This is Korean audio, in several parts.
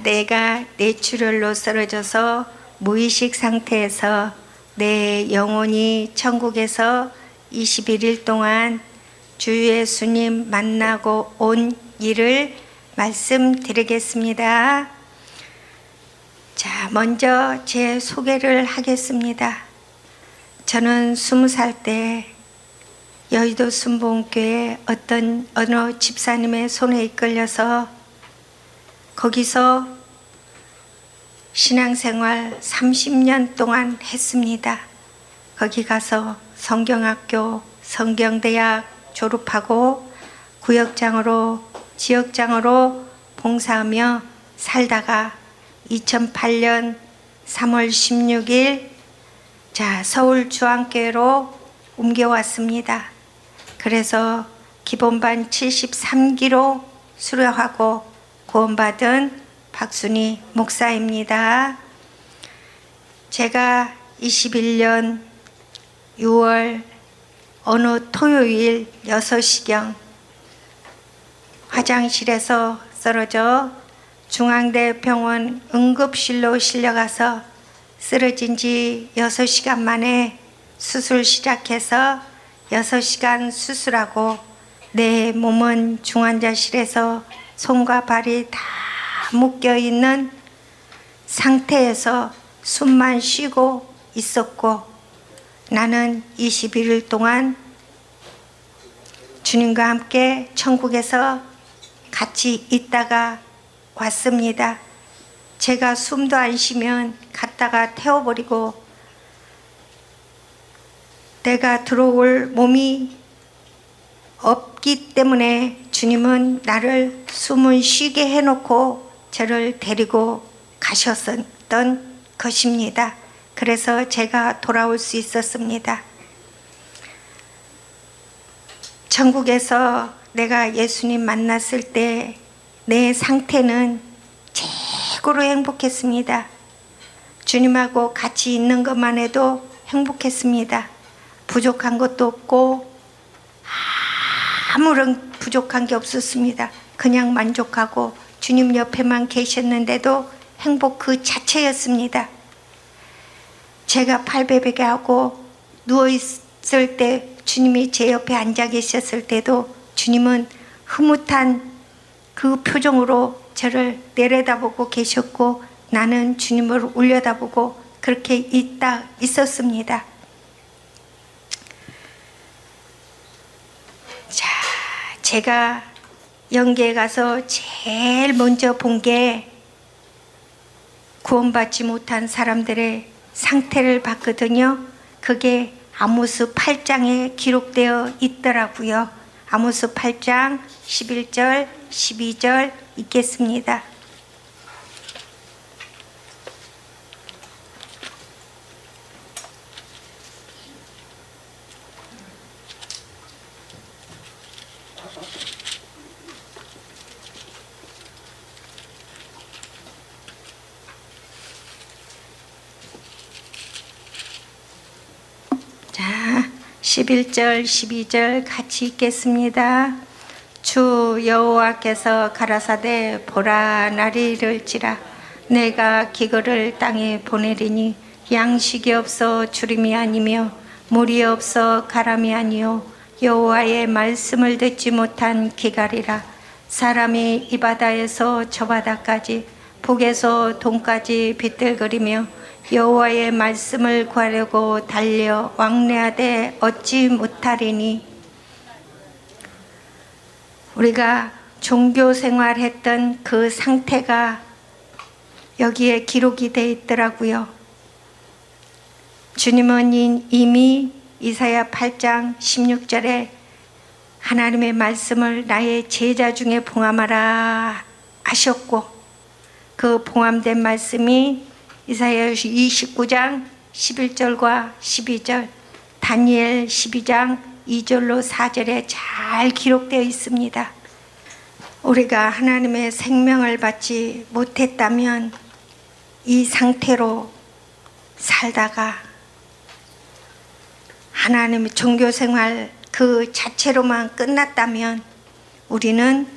내가 뇌출혈로 쓰러져서 무의식 상태에서 내 영혼이 천국에서 21일 동안 주 예수님 만나고 온 일을 말씀드리겠습니다. 자, 먼저 제 소개를 하겠습니다. 저는 20살 때 여의도 순복음교회 어느 집사님의 손에 이끌려서 거기서 신앙생활 30년 동안 했습니다. 거기 가서 성경학교, 성경대학 졸업하고 구역장으로, 지역장으로 봉사하며 살다가 2008년 3월 16일 서울주안교회로 옮겨왔습니다. 그래서 기본반 73기로 수료하고 구원받은 박순희 목사입니다. 제가 21년 6월 어느 토요일 6시경 화장실에서 쓰러져 중앙대병원 응급실로 실려가서 쓰러진 지 6시간 만에 수술 시작해서 6시간 수술하고 내 몸은 중환자실에서 손과 발이 다 묶여있는 상태에서 숨만 쉬고 있었고 나는 21일 동안 주님과 함께 천국에서 같이 있다가 왔습니다. 제가 숨도 안 쉬면 갔다가 태워버리고 내가 들어올 몸이 없기 때문에 주님은 나를 숨을 쉬게 해놓고 저를 데리고 가셨던 것입니다. 그래서 제가 돌아올 수 있었습니다. 천국에서 내가 예수님 만났을 때 내 상태는 최고로 행복했습니다. 주님하고 같이 있는 것만 해도 행복했습니다. 부족한 것도 없고 아무런 부족한 게 없었습니다. 그냥 만족하고 주님 옆에만 계셨는데도 행복 그 자체였습니다. 제가 팔베개하고 누워있을 때 주님이 제 옆에 앉아 계셨을 때도 주님은 흐뭇한 그 표정으로 저를 내려다보고 계셨고 나는 주님을 올려다보고 그렇게 있었습니다. 자, 제가 영계에 가서 제일 먼저 본 게 구원받지 못한 사람들의 상태를 봤거든요. 그게 아모스 8장에 기록되어 있더라고요. 아모스 8장 11절, 12절 읽겠습니다. 자, 11절, 12절 같이 읽겠습니다. 주 여호와께서 가라사대 보라 날이 이를지라 내가 기근을 땅에 보내리니 양식이 없어 주림이 아니며 물이 없어 가람이 아니요 여호와의 말씀을 듣지 못한 기갈이라. 사람이 이 바다에서 저 바다까지 북에서 동까지 비틀거리며 여호와의 말씀을 구하려고 달려 왕래하되 얻지 못하리니. 우리가 종교 생활했던 그 상태가 여기에 기록이 되어 있더라고요. 주님은 이미 이사야 8장 16절에 하나님의 말씀을 나의 제자 중에 봉함하라 하셨고 그 봉함된 말씀이 이사야 29장 11절과 12절, 다니엘 12장 2절로 4절에 잘 기록되어 있습니다. 우리가 하나님의 생명을 받지 못했다면 이 상태로 살다가 하나님의 종교생활 그 자체로만 끝났다면 우리는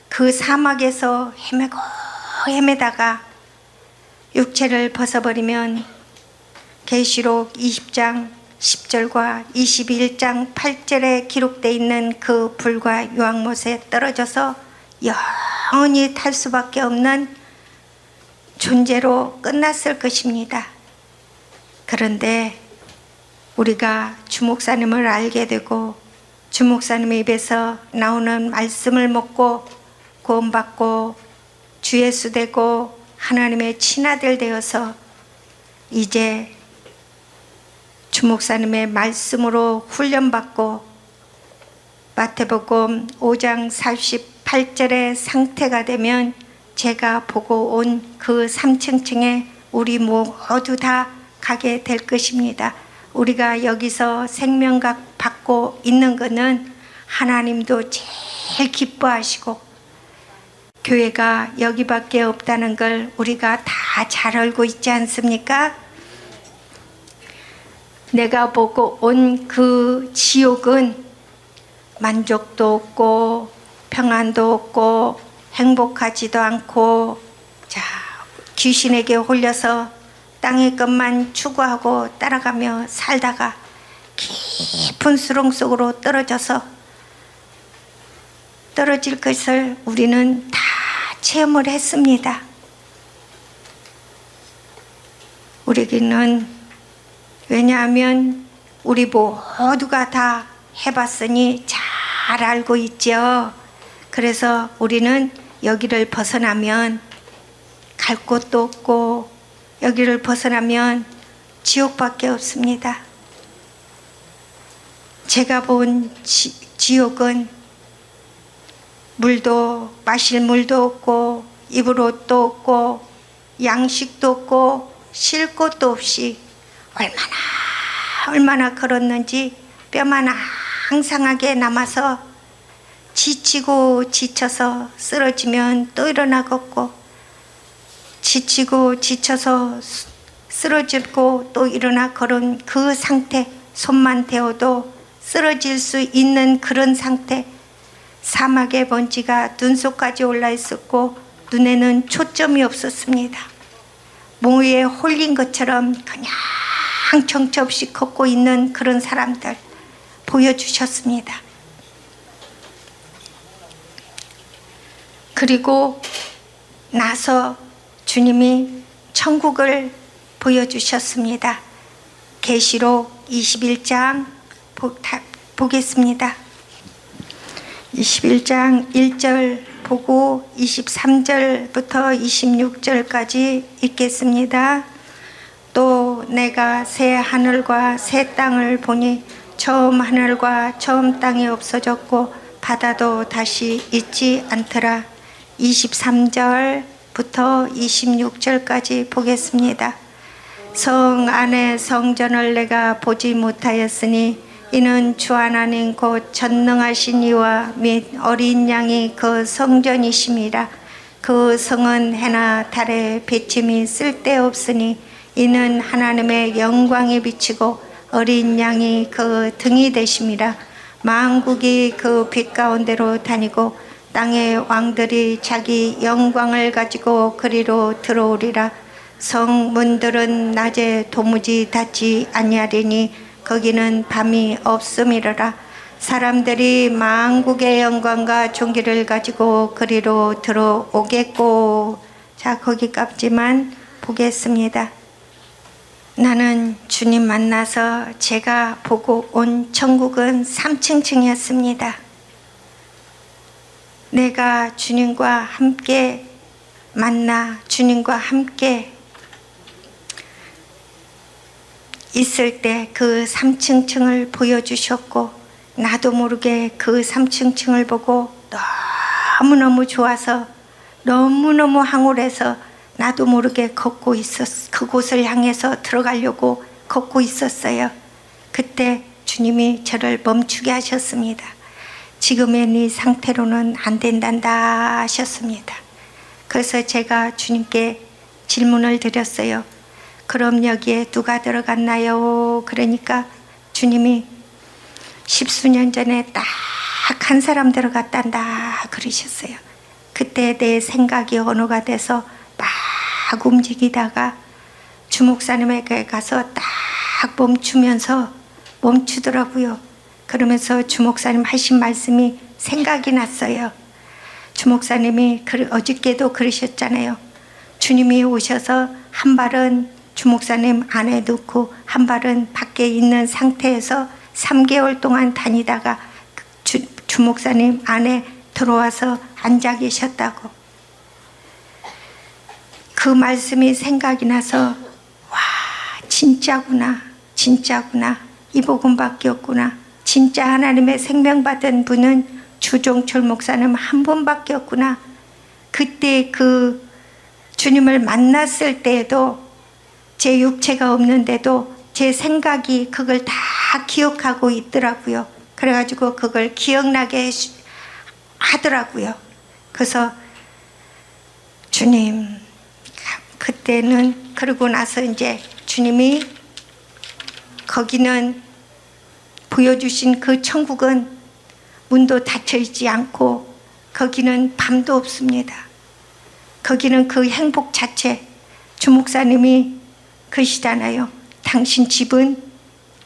그 사막에서 헤매고 헤매다가 육체를 벗어버리면 계시록 20장 10절과 21장 8절에 기록되어 있는 그 불과 유황못에 떨어져서 영원히 탈 수밖에 없는 존재로 끝났을 것입니다. 그런데 우리가 주목사님을 알게 되고 주목사님의 입에서 나오는 말씀을 먹고 구원받고 주 예수 되고 하나님의 친아들 되어서 이제 주목사님의 말씀으로 훈련받고 마태복음 5장 48절의 상태가 되면 제가 보고 온 그 3층층에 우리 모두 다 가게 될 것입니다. 우리가 여기서 생명각 받고 있는 것은 하나님도 제일 기뻐하시고 교회가 여기밖에 없다는 걸 우리가 다 잘 알고 있지 않습니까? 내가 보고 온 그 지옥은 만족도 없고 평안도 없고 행복하지도 않고 자 귀신에게 홀려서 땅의 것만 추구하고 따라가며 살다가 깊은 수렁 속으로 떨어질 것을 우리는 다 체험을 했습니다. 우리는 왜냐하면 우리 모두가 다 해봤으니 잘 알고 있죠. 그래서 우리는 여기를 벗어나면 갈 곳도 없고 여기를 벗어나면 지옥밖에 없습니다. 제가 본 지옥은 물도 마실 물도 없고 입을 옷도 없고 양식도 없고 쉴 곳도 없이 얼마나 걸었는지 뼈만 항상하게 남아서 지치고 지쳐서 쓰러지면 또 일어나 걷고 지치고 지쳐서 쓰러지고 또 일어나 걸은 그 상태, 손만 대어도 쓰러질 수 있는 그런 상태. 사막의 먼지가 눈속까지 올라 있었고 눈에는 초점이 없었습니다. 모에 홀린 것처럼 그냥 정처 없이 걷고 있는 그런 사람들 보여주셨습니다. 그리고 나서 주님이 천국을 보여주셨습니다. 계시록 21장 보겠습니다. 21장 1절 보고 23절부터 26절까지 읽겠습니다. 또 내가 새 하늘과 새 땅을 보니 처음 하늘과 처음 땅이 없어졌고 바다도 다시 있지 않더라. 23절부터 26절까지 보겠습니다. 성 안에 성전을 내가 보지 못하였으니 이는 주 하나님 곧 전능하신 이와 및 어린 양이 그 성전이심이라. 그 성은 해나 달의 비침이 쓸데없으니 이는 하나님의 영광이 비치고 어린 양이 그 등이 되심이라. 만국이 그 빛 가운데로 다니고 땅의 왕들이 자기 영광을 가지고 그리로 들어오리라. 성문들은 낮에 도무지 닫지 아니하리니 거기는 밤이 없음이로라. 사람들이 만국의 영광과 존귀를 가지고 그리로 들어오겠고. 자, 거기까지만 보겠습니다. 나는 주님 만나서 제가 보고 온 천국은 3층층이었습니다. 내가 주님과 함께 만나 주님과 함께 있을 때 그 3층층을 보여주셨고 나도 모르게 그 3층층을 보고 너무너무 좋아서 너무너무 황홀해서 나도 모르게 걷고 그곳을 향해서 들어가려고 걷고 있었어요. 그때 주님이 저를 멈추게 하셨습니다. 지금의 네 상태로는 안 된단다 하셨습니다. 그래서 제가 주님께 질문을 드렸어요. 그럼 여기에 누가 들어갔나요? 그러니까 주님이 10수년 전에 딱 한 사람 들어갔단다 그러셨어요. 그때 내 생각이 언어가 돼서 움직이다가 주 목사님에게 가서 딱 멈추더라고요. 그러면서 주 목사님 하신 말씀이 생각이 났어요. 주 목사님이 어저께도 그러셨잖아요. 주님이 오셔서 한 발은 주 목사님 안에 넣고 한 발은 밖에 있는 상태에서 3개월 동안 다니다가 주 목사님 안에 들어와서 앉아 계셨다고. 그 말씀이 생각이 나서 와, 진짜구나, 진짜구나, 이 복음밖에 없구나. 진짜 하나님의 생명 받은 분은 주종철 목사님 한 분밖에 없구나. 그때 그 주님을 만났을 때에도 제 육체가 없는데도 제 생각이 그걸 다 기억하고 있더라고요. 그래가지고 그걸 기억나게 하더라고요. 그래서 주님, 그때는 그러고 나서 이제 주님이 거기는 보여주신 그 천국은 문도 닫혀있지 않고 거기는 밤도 없습니다. 거기는 그 행복 자체. 주 목사님이 그러시잖아요. 당신 집은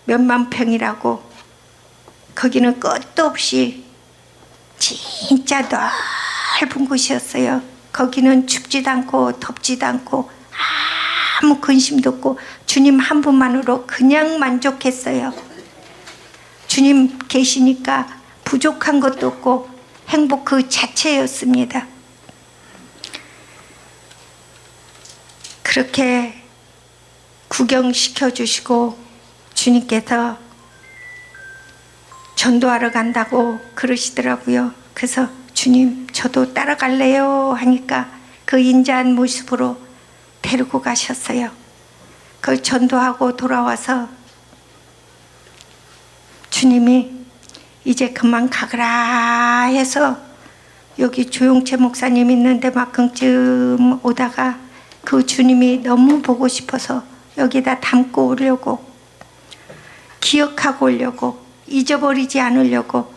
몇만 평이라고. 거기는 끝도 없이 진짜 넓은 곳이었어요. 거기는 춥지도 않고 덥지도 않고 아무 근심도 없고 주님 한 분만으로 그냥 만족했어요. 주님 계시니까 부족한 것도 없고 행복 그 자체였습니다. 그렇게 구경시켜 주시고 주님께서 전도하러 간다고 그러시더라고요. 그래서 주님 저도 따라갈래요 하니까 그 인자한 모습으로 데리고 가셨어요. 그 전도하고 돌아와서 주님이 이제 그만 가거라 해서 여기 조용채 목사님 있는 데만큼쯤 오다가 그 주님이 너무 보고 싶어서 여기다 담고 오려고, 기억하고 오려고, 잊어버리지 않으려고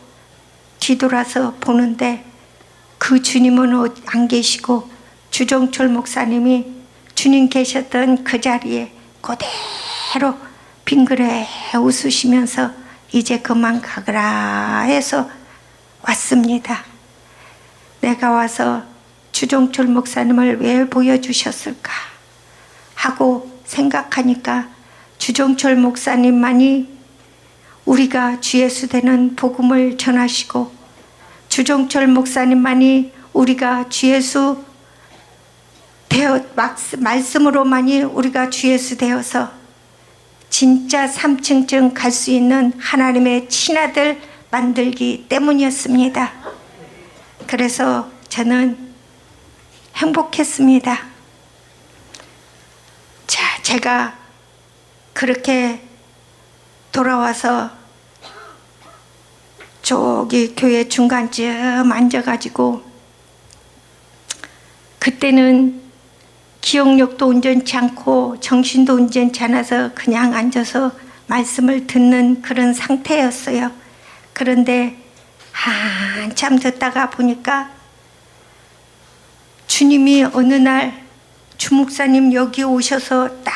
뒤돌아서 보는데 그 주님은 안 계시고 주종철 목사님이 주님 계셨던 그 자리에 그대로 빙그레 웃으시면서 이제 그만 가거라 해서 왔습니다. 내가 와서 주종철 목사님을 왜 보여주셨을까 하고 생각하니까 주종철 목사님만이 우리가 주 예수 되는 복음을 전하시고 주종철 목사님만이 우리가 주 예수 말씀으로만이 우리가 주 예수 되어서 진짜 3층쯤 갈 수 있는 하나님의 친아들 만들기 때문이었습니다. 그래서 저는 행복했습니다. 자, 제가 그렇게 돌아와서 저기 교회 중간쯤 앉아가지고 그때는 기억력도 온전치 않고 정신도 온전치 않아서 그냥 앉아서 말씀을 듣는 그런 상태였어요. 그런데 한참 듣다가 보니까 주님이 어느 날 주 목사님 여기 오셔서 딱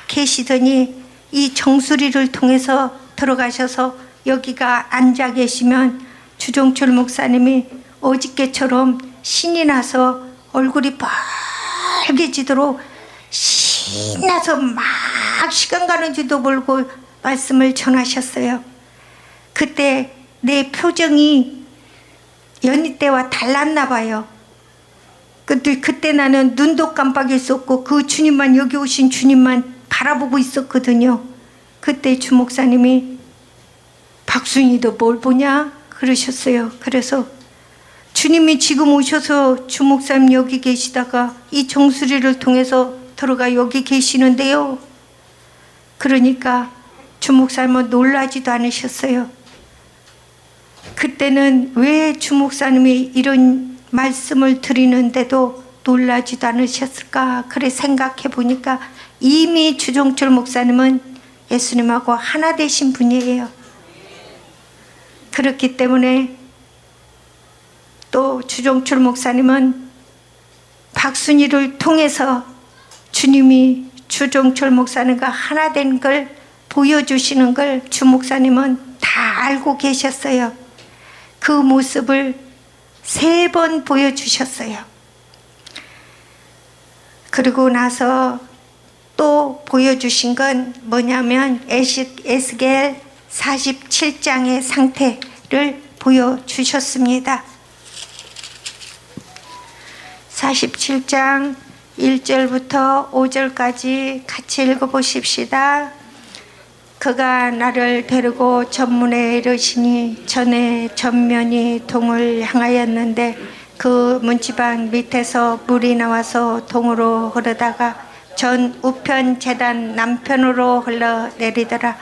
계시더니 이 정수리를 통해서 들어가셔서 여기가 앉아 계시면 주종철 목사님이 어저께처럼 신이 나서 얼굴이 빨개지도록 신나서 막 시간 가는지도 모르고 말씀을 전하셨어요. 그때 내 표정이 연희 때와 달랐나 봐요. 그때 나는 눈도 깜빡일 수 없고 그 주님만, 여기 오신 주님만 바라보고 있었거든요. 그때 주 목사님이 박순이도 뭘 보냐 그러셨어요. 그래서 주님이 지금 오셔서 주 목사님 여기 계시다가 이 정수리를 통해서 들어가 여기 계시는데요. 그러니까 주 목사님은 놀라지도 않으셨어요. 그때는 왜 주 목사님이 이런 말씀을 드리는데도 놀라지도 않으셨을까 그래 생각해 보니까 이미 주종철 목사님은 예수님하고 하나 되신 분이에요. 그렇기 때문에 또 주종철 목사님은 박순이를 통해서 주님이 주종철 목사님과 하나 된 걸 보여주시는 걸 주 목사님은 다 알고 계셨어요. 그 모습을 3번 보여주셨어요. 그리고 나서 또 보여주신 건 뭐냐면 에스겔 47장의 상태를 보여주셨습니다. 47장 1절부터 5절까지 같이 읽어보십시다. 그가 나를 데리고 전문에 이르시니 전에 전면이 동을 향하였는데 그 문지방 밑에서 물이 나와서 동으로 흐르다가 전 우편 제단 남편으로 흘러내리더라.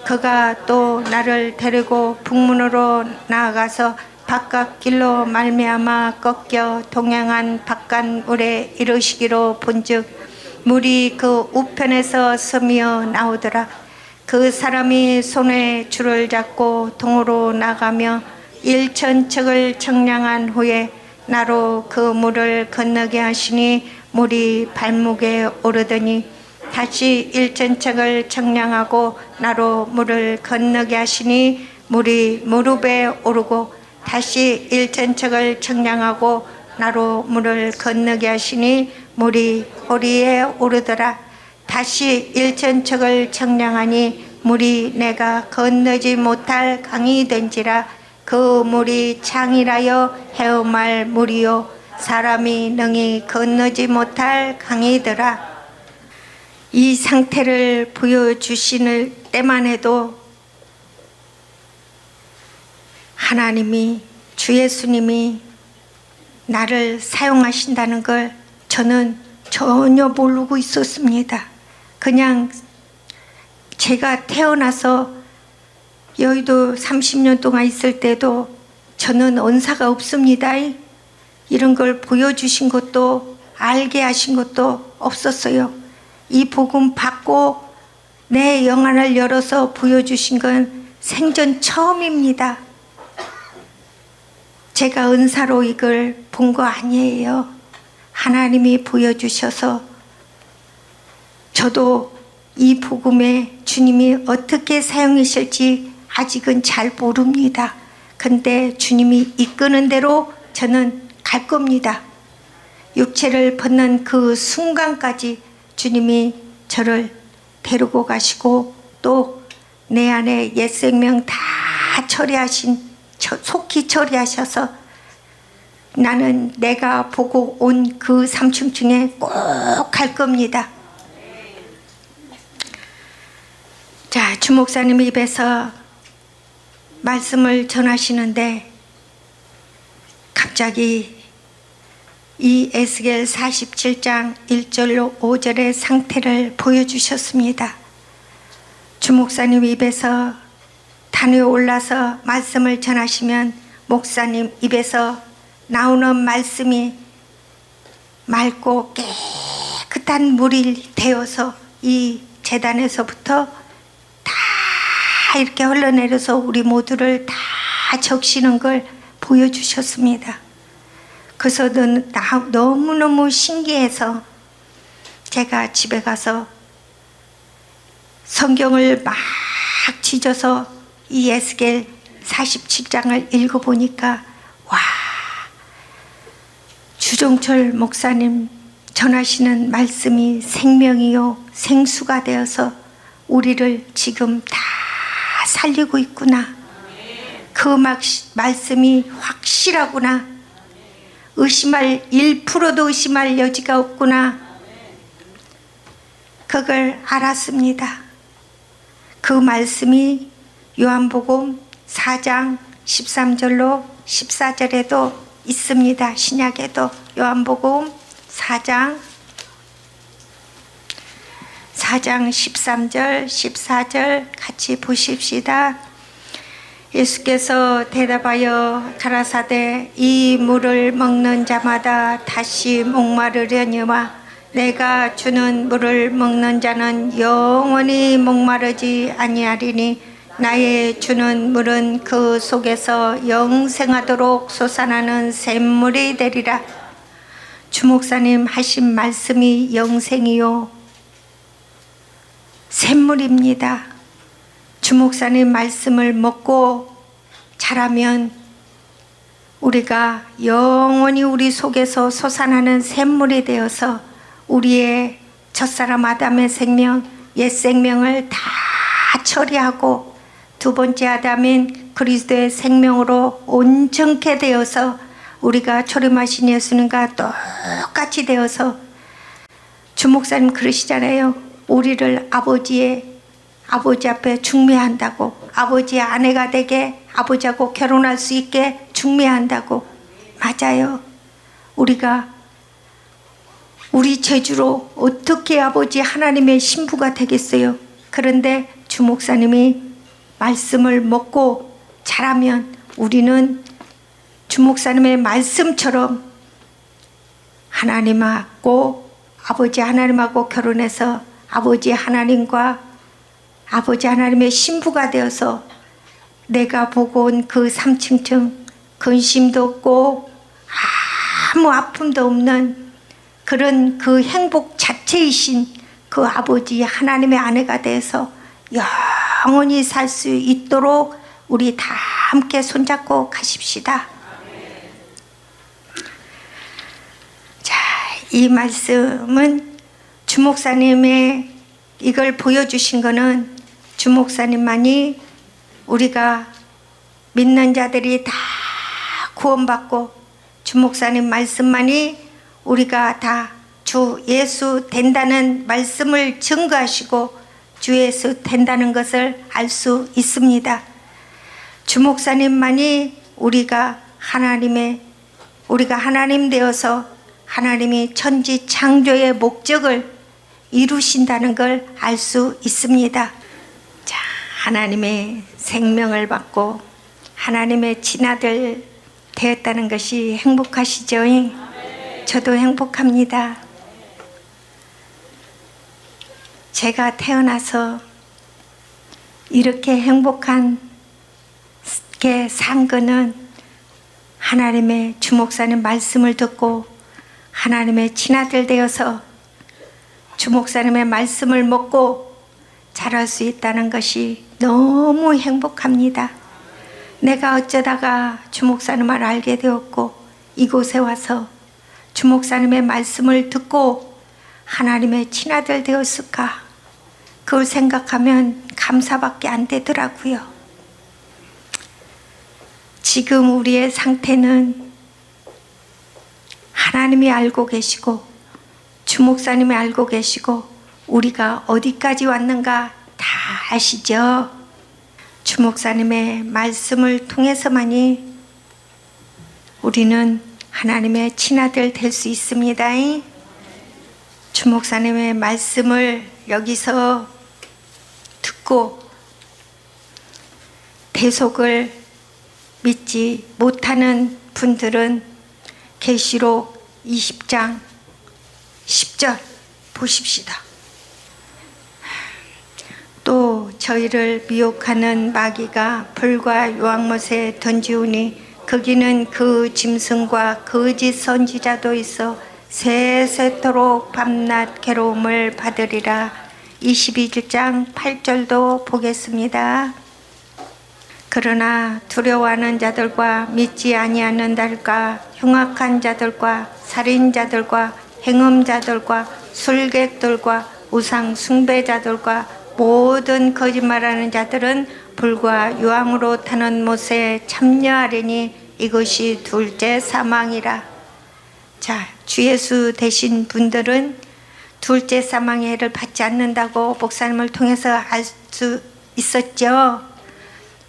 그가 또 나를 데리고 북문으로 나아가서 바깥 길로 말미암아 꺾여 동행한 바깥물에 이르시기로 본즉 물이 그 우편에서 스며 나오더라. 그 사람이 손에 줄을 잡고 동으로 나가며 1,000척을 청량한 후에 나로 그 물을 건너게 하시니 물이 발목에 오르더니 다시 1,000척을 청량하고 나로 물을 건너게 하시니 물이 무릎에 오르고 다시 1,000척을 청량하고 나로 물을 건너게 하시니 물이 허리에 오르더라. 다시 1,000척을 청량하니 물이 내가 건너지 못할 강이 된지라. 그 물이 창이라여 헤엄할 물이요 사람이 능히 건너지 못할 강이더라. 이 상태를 보여주시는 때만 해도 하나님이 주 예수님이 나를 사용하신다는 걸 저는 전혀 모르고 있었습니다. 그냥 제가 태어나서 여의도 30년 동안 있을 때도 저는 언사가 없습니다. 이런 걸 보여주신 것도 알게 하신 것도 없었어요. 이 복음 받고 내 영안을 열어서 보여주신 건 생전 처음입니다. 제가 은사로 이걸 본 거 아니에요. 하나님이 보여주셔서 저도 이 복음에 주님이 어떻게 사용하실지 아직은 잘 모릅니다. 근데 주님이 이끄는 대로 저는 갈 겁니다. 육체를 벗는 그 순간까지 주님이 저를 데리고 가시고 또 내 안에 옛 생명 다 속히 처리하셔서 나는 내가 보고 온 그 3층에 꼭 갈 겁니다. 자, 주 목사님 입에서 말씀을 전하시는데 갑자기 이 에스겔 47장 1절로 5절의 상태를 보여주셨습니다. 주 목사님 입에서 단위에 올라서 말씀을 전하시면 목사님 입에서 나오는 말씀이 맑고 깨끗한 물이 되어서 이 재단에서부터 다 이렇게 흘러내려서 우리 모두를 다 적시는 걸 보여주셨습니다. 그래서 너무너무 신기해서 제가 집에 가서 성경을 막 뒤져서 이 에스겔 47장을 읽어보니까 와, 주종철 목사님 전하시는 말씀이 생명이요 생수가 되어서 우리를 지금 다 살리고 있구나. 그 말씀이 확실하구나. 의심할 1%도 의심할 여지가 없구나. 그걸 알았습니다. 그 말씀이 요한복음 4장 13절로 14절에도 있습니다. 신약에도 요한복음 4장 13절 14절 같이 보십시다. 예수께서 대답하여 가라사대 이 물을 먹는 자마다 다시 목마르려니와 내가 주는 물을 먹는 자는 영원히 목마르지 아니하리니 나의 주는 물은 그 속에서 영생하도록 솟아나는 샘물이 되리라. 주목사님 하신 말씀이 영생이요 샘물입니다. 주목사님 말씀을 먹고 자라면 우리가 영원히 우리 속에서 솟아나는 샘물이 되어서 우리의 첫사람 아담의 생명, 옛 생명을 다 처리하고 두 번째 아담인 그리스도의 생명으로 온전케 되어서 우리가 초림하신 예수님과 똑같이 되어서 주목사님 그러시잖아요. 우리를 아버지 앞에 중매한다고, 아버지의 아내가 되게 아버지하고 결혼할 수 있게 중매한다고. 맞아요. 우리가 우리 재주로 어떻게 아버지 하나님의 신부가 되겠어요. 그런데 주목사님이 말씀을 먹고 자라면 우리는 주목사님의 말씀처럼 하나님하고 아버지 하나님하고 결혼해서 아버지 하나님과 아버지 하나님의 신부가 되어서 내가 보고 온 그 3층층 근심도 없고 아무 아픔도 없는 그런 그 행복 자체이신 그 아버지 하나님의 아내가 돼서 영원히 살 수 있도록 우리 다 함께 손잡고 가십시다. 자, 이 말씀은 주목사님의 이걸 보여주신 거는 주목사님만이 우리가 믿는 자들이 다 구원받고 주목사님 말씀만이 우리가 다 주 예수 된다는 말씀을 증거하시고 주 예수 된다는 것을 알 수 있습니다. 주목사님만이 우리가 하나님 되어서 하나님이 천지 창조의 목적을 이루신다는 걸 알 수 있습니다. 자, 하나님의 생명을 받고 하나님의 친아들 되었다는 것이 행복하시죠? 저도 행복합니다. 제가 태어나서 이렇게 행복한 게 산 거는 하나님의 주목사님 말씀을 듣고 하나님의 친아들 되어서 주목사님의 말씀을 먹고 자랄 수 있다는 것이 너무 행복합니다. 내가 어쩌다가 주목사님을 알게 되었고 이곳에 와서 주목사님의 말씀을 듣고 하나님의 친아들 되었을까? 그걸 생각하면 감사밖에 안 되더라고요. 지금 우리의 상태는 하나님이 알고 계시고 주목사님이 알고 계시고 우리가 어디까지 왔는가 다 아시죠? 주목사님의 말씀을 통해서만이 우리는 하나님의 친아들 될 수 있습니다. 주목사님의 말씀을 여기서 듣고 대속을 믿지 못하는 분들은 계시록 20장 10절 보십시다. 또 저희를 미혹하는 마귀가 불과 유황못에 던지우니 거기는 그 짐승과 거짓 선지자도 있어 세세토록 밤낮 괴로움을 받으리라. 22장 8절도 보겠습니다. 그러나 두려워하는 자들과 믿지 아니하는 자들과 흉악한 자들과 살인자들과 행음자들과 술객들과 우상 숭배자들과 모든 거짓말하는 자들은 불과 유황으로 타는 못에 참여하리니 이것이 둘째 사망이라. 자, 주 예수 되신 분들은 둘째 사망의 해를 받지 않는다고 목사님을 통해서 알 수 있었죠.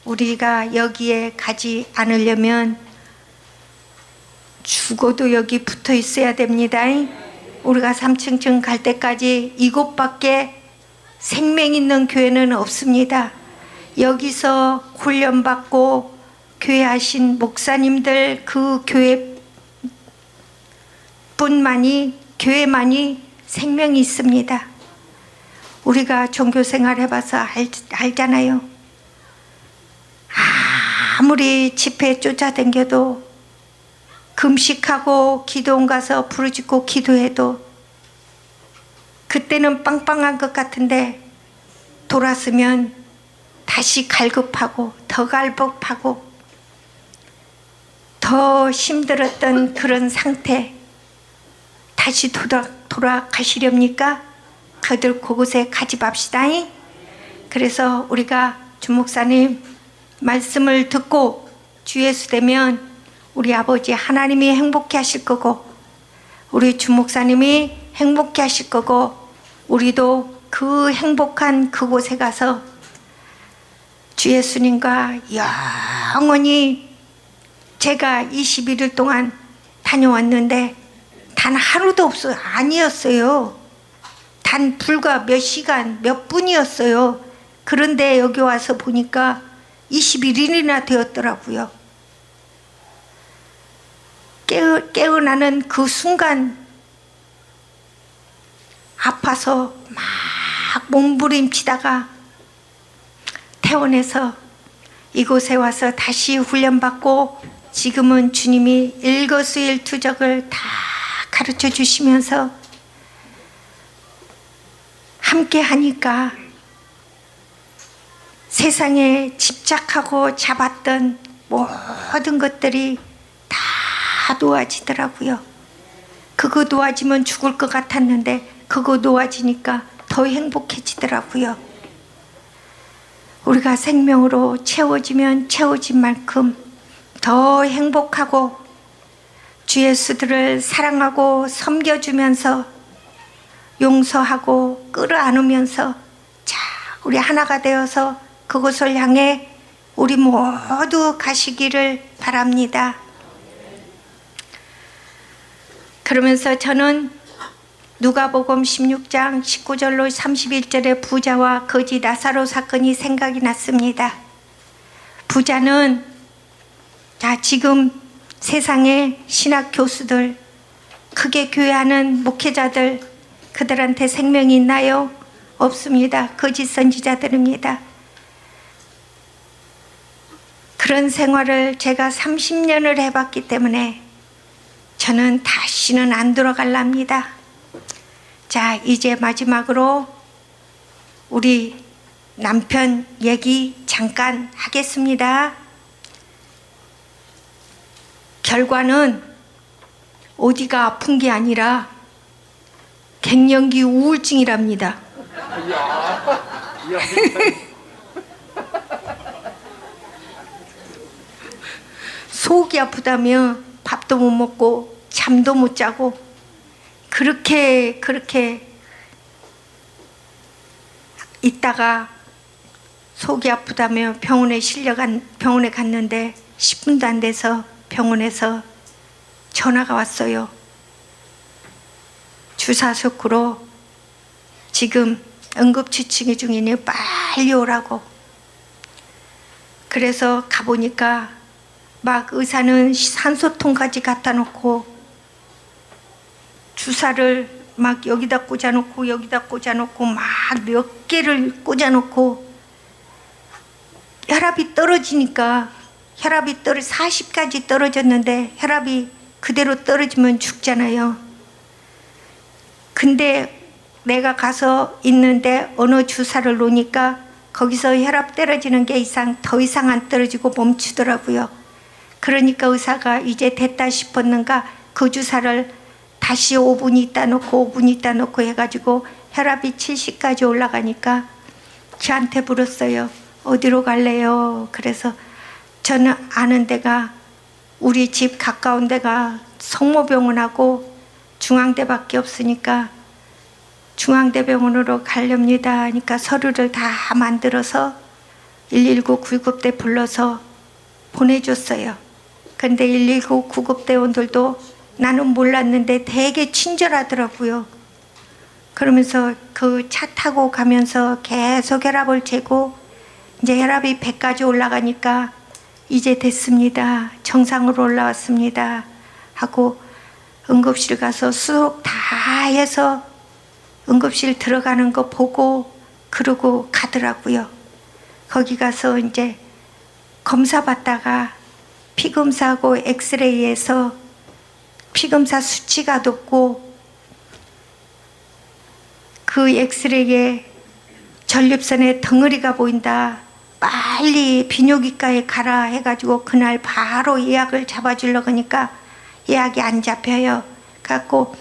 우리가 여기에 가지 않으려면 죽어도 여기 붙어 있어야 됩니다. 우리가 3층층 갈 때까지 이곳밖에 생명 있는 교회는 없습니다. 여기서 훈련받고 교회하신 목사님들 그 교회만이 생명이 있습니다. 우리가 종교생활 해봐서 알잖아요. 아무리 집회에 쫓아다녀도 그 금식하고 기도원 가서 부르짖고 기도해도 그때는 빵빵한 것 같은데 돌았으면 다시 갈급하고 더 갈급하고 더 힘들었던 그런 상태 다시 돌아가시렵니까? 그들 그곳에 가지 맙시다. 그래서 우리가 주목사님 말씀을 듣고 주 예수 되면 우리 아버지 하나님이 행복해 하실 거고 우리 주목사님이 행복해 하실 거고 우리도 그 행복한 그곳에 가서 주 예수님과 영원히 제가 21일 동안 다녀왔는데 단 하루도 아니었어요. 단 불과 몇 시간, 몇 분이었어요. 그런데 여기 와서 보니까 21일이나 되었더라고요. 깨어나는 그 순간 아파서 막 몸부림치다가 퇴원해서 이곳에 와서 다시 훈련받고 지금은 주님이 일거수일투족을 다 가르쳐 주시면서 함께 하니까 세상에 집착하고 잡았던 모든 것들이 다 놓아지더라고요. 그거 놓아지면 죽을 것 같았는데 그거 놓아지니까 더 행복해지더라고요. 우리가 생명으로 채워지면 채워진 만큼 더 행복하고 주 예수들을 사랑하고 섬겨주면서 용서하고 끌어안으면서 자 우리 하나가 되어서 그곳을 향해 우리 모두 가시기를 바랍니다. 그러면서 저는 누가복음 16장 19절로 31절의 부자와 거지 나사로 사건이 생각이 났습니다. 부자는 자 지금 세상의 신학 교수들 크게 교회하는 목회자들 그들한테 생명이 있나요? 없습니다. 거짓 선지자들입니다. 그런 생활을 제가 30년을 해봤기 때문에 저는 다시는 안 돌아갈랍니다. 자 이제 마지막으로 우리 남편 얘기 잠깐 하겠습니다. 결과는 어디가 아픈 게 아니라 갱년기 우울증이랍니다. 속이 아프다며 밥도 못 먹고 잠도 못 자고 그렇게 있다가 속이 아프다며 병원에 갔는데 10분도 안 돼서 병원에서 전화가 왔어요. 주사숙으로 지금 응급추치기 중이니 빨리 오라고. 그래서 가보니까 막 의사는 산소통까지 갖다 놓고 주사를 막 여기다 꽂아놓고 여기다 꽂아놓고 막 몇 개를 꽂아놓고 혈압이 떨어지니까 40까지 떨어졌는데 혈압이 그대로 떨어지면 죽잖아요. 근데 내가 가서 있는데 어느 주사를 놓으니까 거기서 혈압 떨어지는 게 더 이상 안 떨어지고 멈추더라고요. 그러니까 의사가 이제 됐다 싶었는가 그 주사를 다시 5분 있다 놓고 5분 있다 놓고 해가지고 혈압이 70까지 올라가니까 저한테 물었어요. 어디로 갈래요? 그래서 저는 아는 데가 우리 집 가까운 데가 성모병원하고 중앙대밖에 없으니까 중앙대병원으로 가렵니다 하니까 서류를 다 만들어서 119 구급대 불러서 보내줬어요. 근데 119 구급대원들도 나는 몰랐는데 되게 친절하더라고요. 그러면서 그 차 타고 가면서 계속 혈압을 재고 이제 혈압이 100까지 올라가니까 이제 됐습니다. 정상으로 올라왔습니다. 하고 응급실 가서 수속 다 해서 응급실 들어가는 거 보고 그러고 가더라고요. 거기 가서 이제 검사 받다가 피 검사하고 엑스레이에서 피검사 수치가 높고 그 엑스레이에 전립선에 덩어리가 보인다. 빨리 비뇨기과에 가라 해가지고 그날 바로 예약을 잡아주려고 하니까 예약이 안 잡혀요. 갖고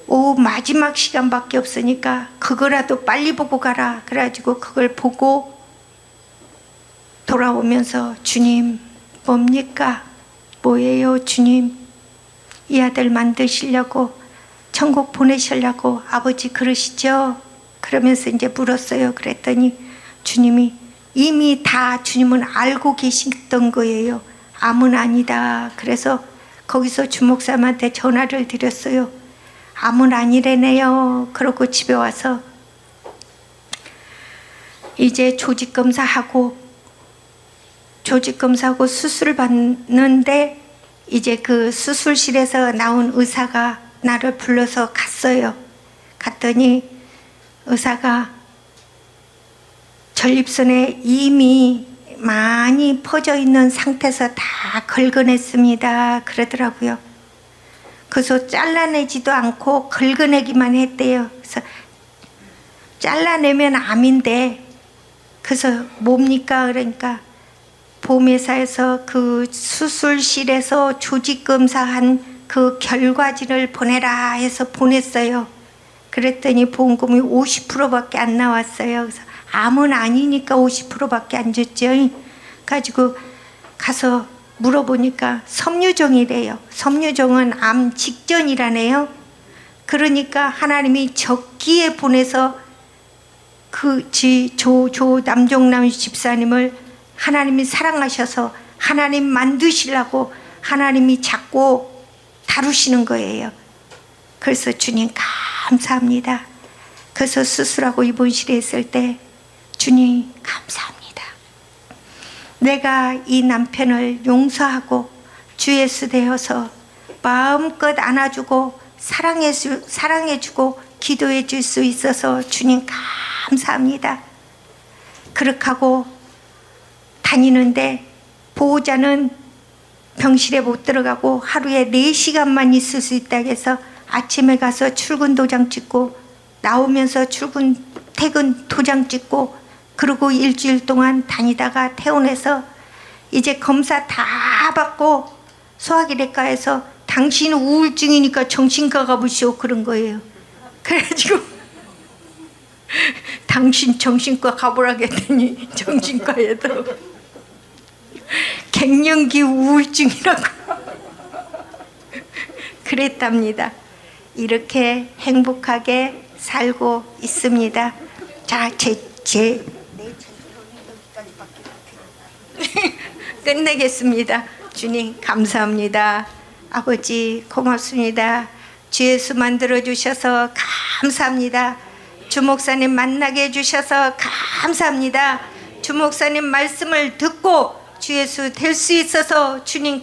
오후 마지막 시간밖에 없으니까 그거라도 빨리 보고 가라. 그래가지고 그걸 보고 돌아오면서 주님 뭡니까? 뭐예요 주님? 이 아들 만드시려고 천국 보내시려고 아버지 그러시죠? 그러면서 이제 물었어요. 그랬더니 주님이 이미 다 주님은 알고 계시던 거예요. 암은 아니다. 그래서 거기서 주목사님한테 전화를 드렸어요. 암은 아니래네요. 그러고 집에 와서 이제 조직검사하고 수술을 받는데 이제 그 수술실에서 나온 의사가 나를 불러서 갔어요. 갔더니 의사가 전립선에 이미 많이 퍼져 있는 상태에서 다 긁어냈습니다. 그러더라고요. 그래서 잘라내지도 않고 긁어내기만 했대요. 그래서 잘라내면 암인데, 그래서 뭡니까? 그러니까 보험회사에서 그 수술실에서 조직검사한 그 결과지를 보내라 해서 보냈어요. 그랬더니 보험금이 50%밖에 안 나왔어요. 그래서 암은 아니니까 50%밖에 안 줬죠. 가지고 가서 물어보니까 섬유종이래요. 섬유종은 암 직전이라네요. 그러니까 하나님이 적기에 보내서 그 남종남 집사님을 하나님이 사랑하셔서 하나님 만드시려고 하나님이 자꾸 다루시는 거예요. 그래서 주님 감사합니다. 그래서 수술하고 입원실에 있을 때 주님 감사합니다. 내가 이 남편을 용서하고 주 예수 되어서 마음껏 안아주고 사랑해주고 기도해 줄 수 있어서 주님 감사합니다. 그렇게 하고 다니는데 보호자는 병실에 못 들어가고 하루에 4시간만 있을 수 있다고 해서 아침에 가서 출근 도장 찍고 나오면서 퇴근 도장 찍고 그러고 일주일 동안 다니다가 퇴원해서 이제 검사 다 받고 소화기내과에서 당신 우울증이니까 정신과 가보시오 그런 거예요. 그래가지고 당신 정신과 가보라고 했더니 정신과에도 갱년기 우울증이라고 그랬답니다. 이렇게 행복하게 살고 있습니다. 자, 끝내겠습니다. 주님 감사합니다. 아버지 고맙습니다. 주 예수 만들어주셔서 감사합니다. 주 목사님 만나게 해주셔서 감사합니다. 주 목사님 말씀을 듣고 주 예수 될 수 있어서 주님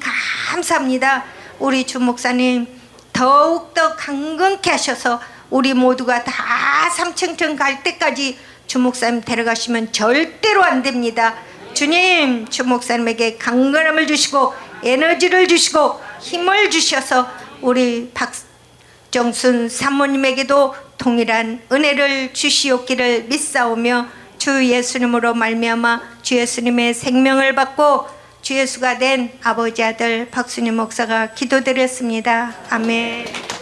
감사합니다. 우리 주 목사님 더욱더 강건케 하셔서 우리 모두가 다 삼층천 갈 때까지 주 목사님 데려가시면 절대로 안 됩니다. 주님 주 목사님에게 강건함을 주시고 에너지를 주시고 힘을 주셔서 우리 박정순 사모님에게도 동일한 은혜를 주시옵기를 믿사오며 주 예수님으로 말미암아 주 예수님의 생명을 받고 주 예수가 된 아버지 아들 박순희 목사가 기도드렸습니다. 아멘.